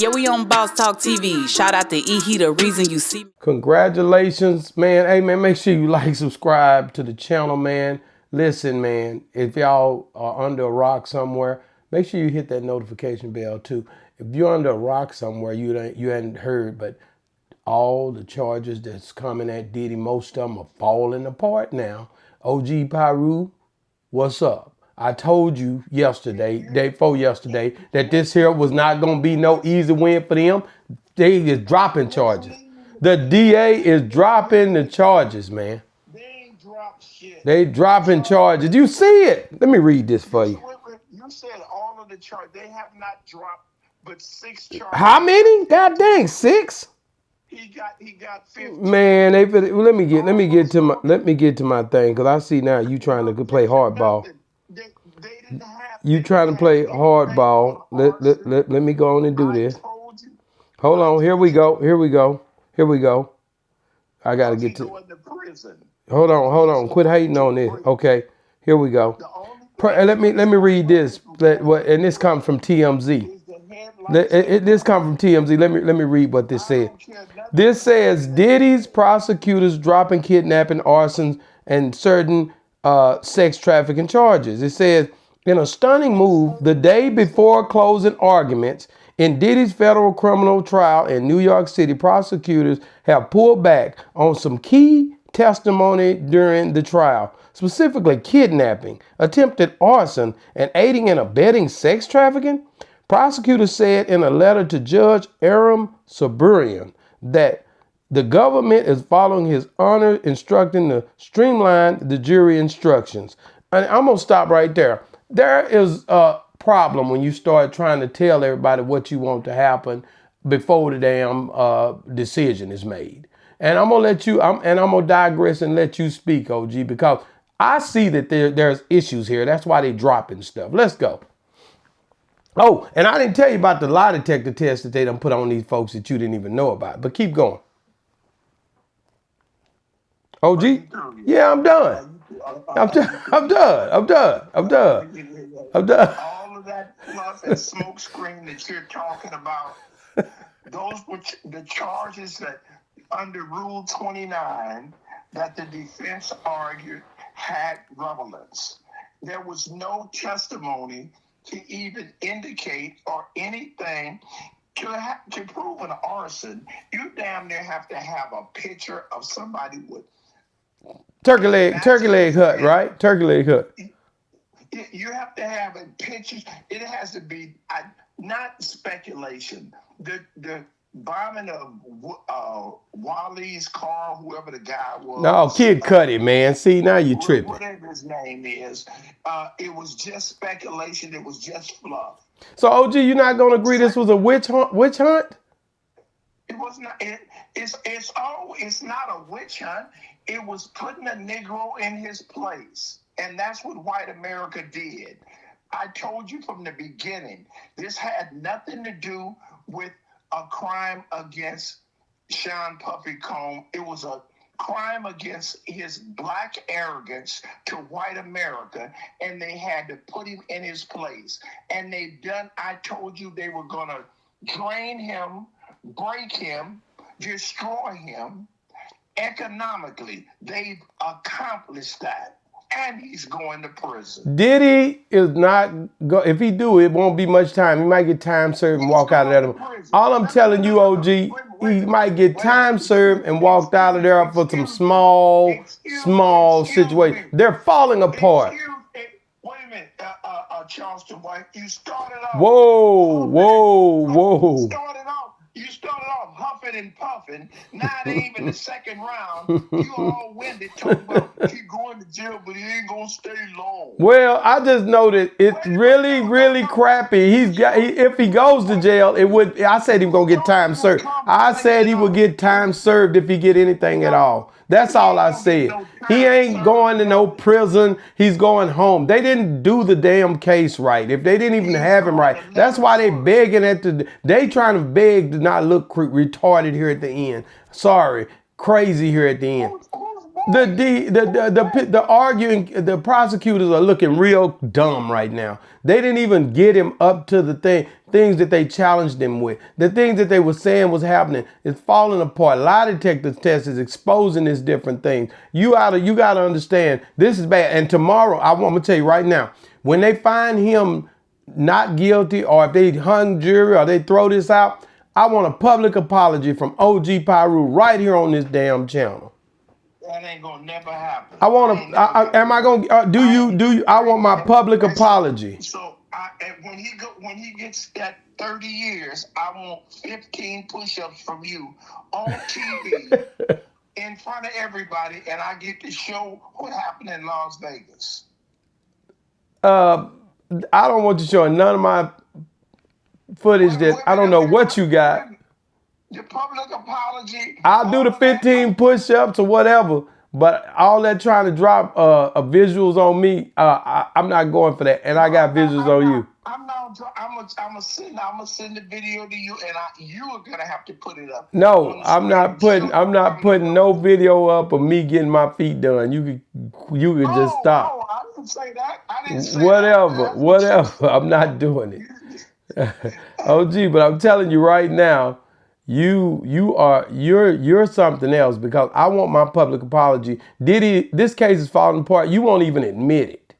Yeah, we on Boss Talk TV. Shout out to E. He the reason you see me. Congratulations, man. Hey, man, make sure you like, subscribe to the channel, man. Listen, man, if y'all are under a rock somewhere, make sure you hit that notification bell too. If you're under a rock somewhere, you hadn't heard, but all the charges that's coming at Diddy, most of them are falling apart now. OG Pyru, what's up? I told you yesterday, day before yesterday, that this here was not going to be no easy win for them. They is dropping charges. The DA is dropping the charges, man. They ain't dropped shit. They dropping charges. You see it? Let me read this for you. You said all of the charges. They have not dropped but 6 charges. How many? God dang, 6? He got 50. Man, let me get to my thing, because I see now you trying to play hardball. They didn't have. You trying to play hardball. Let me go on and do this. Hold on. Here we go. I gotta get to. Hold on. Quit hating on this. Okay. Here we go. Let me read this. And this comes from TMZ. This comes from TMZ. Let me read what this said. This says Diddy's prosecutors dropping kidnapping, arson, and certain sex trafficking charges. It says, in a stunning move, the day before closing arguments in Diddy's federal criminal trial in New York City, prosecutors have pulled back on some key testimony during the trial, specifically kidnapping, attempted arson, and aiding and abetting sex trafficking. Prosecutors said in a letter to Judge Aram Saburian that the government is following his honor, instructing to streamline the jury instructions. And I'm going to stop right there. There is a problem when you start trying to tell everybody what you want to happen before the damn decision is made. And I'm going to let you, I'm going to digress and let you speak, OG, because I see that there's issues here. That's why they dropping stuff. Let's go. Oh, and I didn't tell you about the lie detector test that they done put on these folks that you didn't even know about. But keep going. OG? Yeah, I'm done. I'm done. All of that fluff and smoke screen that you're talking about, those were the charges that under Rule 29 that the defense argued had relevance. There was no testimony to even indicate or anything to prove an arson. You damn near have to have a picture of somebody with turkey leg hut, right? Turkey leg hut. You have to have a picture. It has to be not speculation. The bombing of Wally's car, whoever the guy was. No, Kid Cudi, man. See, now you tripping. Whatever his name is, it was just speculation. It was just fluff. So, OG, you're not gonna agree this was a witch hunt? It was not. It's not a witch hunt. It was putting a Negro in his place, and that's what white America did. I told you from the beginning, this had nothing to do with a crime against Sean Puffy Combs. It was a crime against his black arrogance to white America, and they had to put him in his place. And I told you they were going to drain him, break him, destroy him economically. They've accomplished that. And he's going to prison. Diddy is not if he do, it won't be much time. He might get time served and walk out of there. All I'm telling you, OG, he might get time served and walked out of there for some small situation. They're falling apart. Wait a minute, Charleston White. You started off. Whoa. You started off huffing and puffing. Not even the second round. You all winded talking about keep going to jail, but he ain't gonna stay long. Well, I just know that it's really crappy. If he goes to jail, it would. I said he was gonna get time served. I said he would get time served if he get anything at all. That's all I said. He ain't going to no prison. He's going home. They didn't do the damn case right. If they didn't even have him right, that's why they begging they trying to beg to not look retarded here at the end. Sorry, crazy here at the end. Who's The arguing, the prosecutors are looking real dumb right now. They didn't even get him up to the things that they challenged him with. The things that they were saying was happening is falling apart. Lie detector test is exposing these different things. You gotta understand this is bad. And tomorrow, I'm gonna tell you right now, when they find him not guilty, or if they hung jury, or they throw this out, I want a public apology from OG Pyru right here on this damn channel. That ain't gonna never happen. I want to. Am I gonna? Do you? I want my public apology. So when he gets that 30 years, I want 15 push-ups from you on TV in front of everybody, and I get to show what happened in Las Vegas. I don't want you showing none of my footage. That I don't know what you got. The public apology. I'll do the 15 push-ups or whatever, but all that trying to drop visuals on me, I'm not going for that. And I got visuals on you. I'm gonna send the video to you, and you are gonna have to put it up. No, I'm not putting no video up of me getting my feet done. You could just stop. No, I didn't say that. I didn't say whatever. I'm not doing it. OG, but I'm telling you right now, you're something else, because I want my public apology. Diddy, this case is falling apart. You won't even admit it.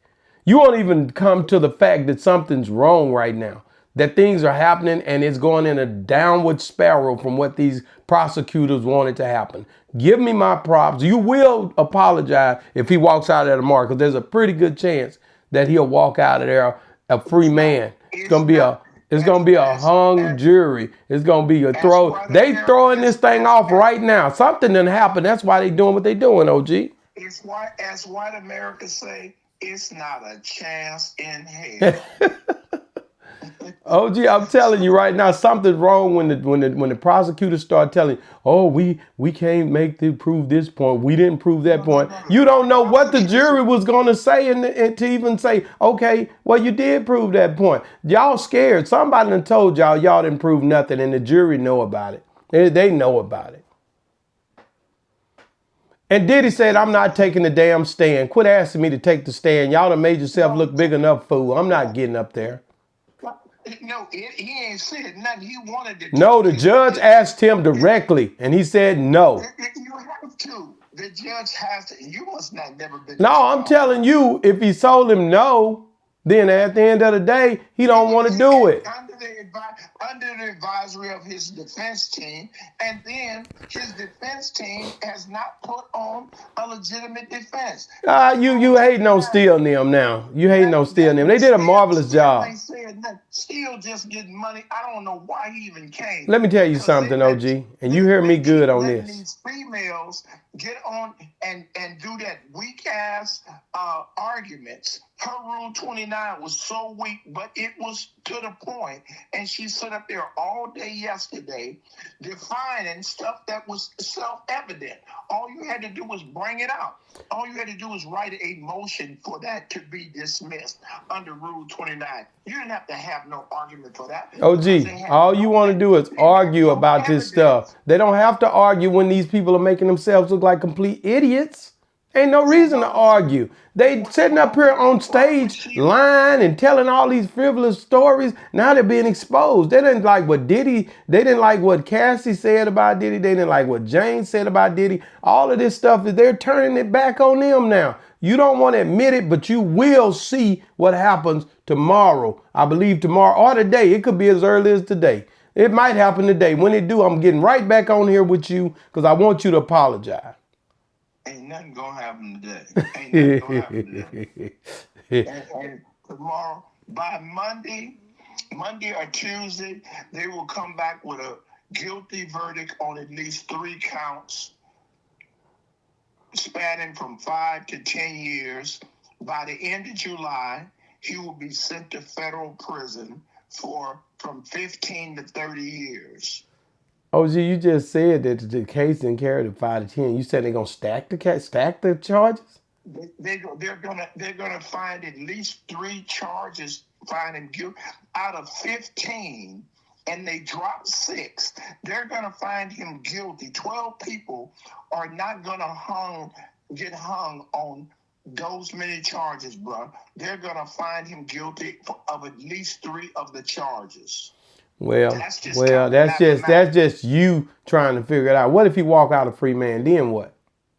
You won't even come to the fact that something's wrong right now, that things are happening and it's going in a downward spiral from what these prosecutors wanted to happen. Give me my props. You will apologize if he walks out of there tomorrow, because there's a pretty good chance that he'll walk out of there a free man. It's gonna be a hung jury. It's gonna be a throw. They throwing this thing off right now. Something didn't happen. That's why they doing what they doing, OG. It's why, as white America say, it's not a chance in hell. OG, I'm telling you right now, something's wrong when the prosecutors start telling, oh, we can't prove this point. We didn't prove that point. You don't know what the jury was going to say and to even say, okay, well, you did prove that point. Y'all scared. Somebody done told y'all didn't prove nothing, and the jury know about it. They know about it. And Diddy said, I'm not taking the damn stand. Quit asking me to take the stand. Y'all done made yourself look big enough, fool. I'm not getting up there. No, he ain't said nothing. He wanted to. No, the judge asked him directly, and he said no. You have to. The judge has to. You must not never been. No, I'm telling you, if he told him no, then at the end of the day, he don't want to do it. Under the advisory of his defense team, and then his defense team has not put on a legitimate defense. You hating on Steele and them now. You hating on Steele and them. They did a marvelous job. Steele just getting money. I don't know why he even came. Let me tell you something, OG, and you hear me good on this. These females get on and do that weak ass arguments. Her Rule 29 was so weak, but it was to the point. And she sat up there all day yesterday defining stuff that was self-evident. All you had to do was bring it out. All you had to do was write a motion for that to be dismissed under Rule 29. You didn't have to have no argument for that. OG, all you want to do is argue about this stuff. They don't have to argue when these people are making themselves look like complete idiots. Ain't no reason to argue. They sitting up here on stage lying and telling all these frivolous stories. Now they're being exposed. They didn't like what Diddy, they didn't like what Cassie said about Diddy. They didn't like what Jane said about Diddy. All of this stuff, they're turning it back on them now. You don't want to admit it, but you will see what happens tomorrow. I believe tomorrow or today. It could be as early as today. It might happen today. When it do, I'm getting right back on here with you because I want you to apologize. Ain't nothing gonna happen today. Ain't nothing gonna happen today. And tomorrow, by Monday or Tuesday, they will come back with a guilty verdict on at least 3 counts, spanning from 5 to 10 years. By the end of July, he will be sent to federal prison for from 15 to 30 years. OG, you just said that the case didn't carry the 5 to 10. You said they're gonna stack the charges? They're gonna find at least 3 charges, find him guilty out of 15, and they drop 6. They're gonna find him guilty. 12 people are not gonna hung get hung on those many charges, bro, they're gonna find him guilty of at least 3 of the charges. Well, that's just you trying to figure it out. What if he walk out a free man? Then what?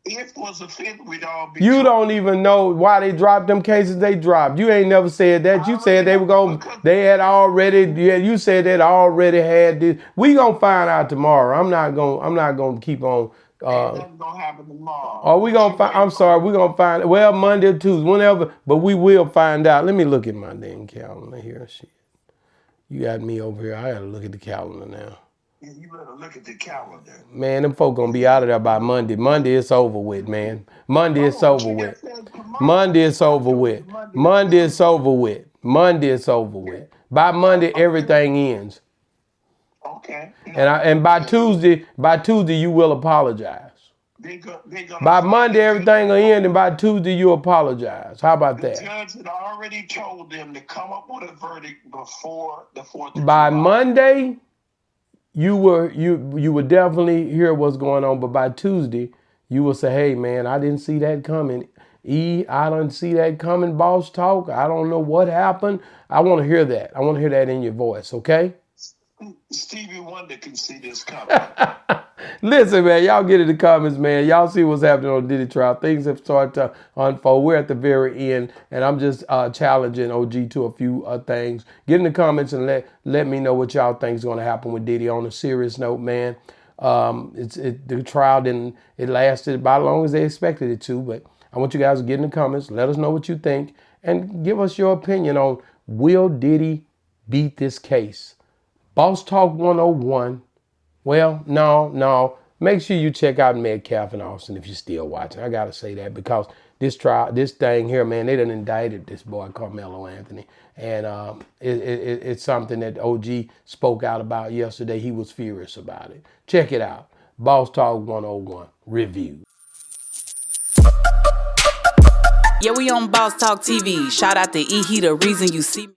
If it was a fit, we'd all be. You don't even know why they dropped them cases they dropped. You ain't never said that. You said they were going. They had already. Yeah, you said they already had this. We gonna find out tomorrow. I'm not gonna keep on. Nothing gonna happen tomorrow. Oh, we gonna find. I'm sorry. We gonna find. Well, Monday or Tuesday, whenever. But we will find out. Let me look at my damn calendar here. Shit. You got me over here. I gotta look at the calendar now. Yeah, you better look at the calendar. Man, them folk gonna be out of there by Monday. Monday it's over with, man. Monday it's over with. Monday it's over with. Monday it's over with. Monday it's over with. By Monday everything ends. Okay. And by Tuesday you will apologize. By Monday everything will end, and by Tuesday you apologize. How about that? The judge had already told them to come up with a verdict before the 4th of By July. Monday, you would definitely hear what's going on, but by Tuesday, you will say, hey man, I didn't see that coming. I didn't see that coming, boss talk. I don't know what happened. I want to hear that. I want to hear that in your voice, okay? Stevie Wonder can see this coming. Listen, man, y'all get in the comments, man. Y'all see what's happening on Diddy trial. Things have started to unfold. We're at the very end, and I'm just challenging OG to a few things. Get in the comments and let me know what y'all think is going to happen with Diddy. On a serious note, man, the trial it lasted about as long as they expected it to, but I want you guys to get in the comments, let us know what you think, and give us your opinion on will Diddy beat this case. Boss Talk 101. Well, no. Make sure you check out Metcalf and Arson if you're still watching. I got to say that because this thing here, man, they done indicted this boy, Carmelo Anthony. And it's something that OG spoke out about yesterday. He was furious about it. Check it out. Boss Talk 101 review. Yeah, we on Boss Talk TV. Shout out to E. He the reason you see me.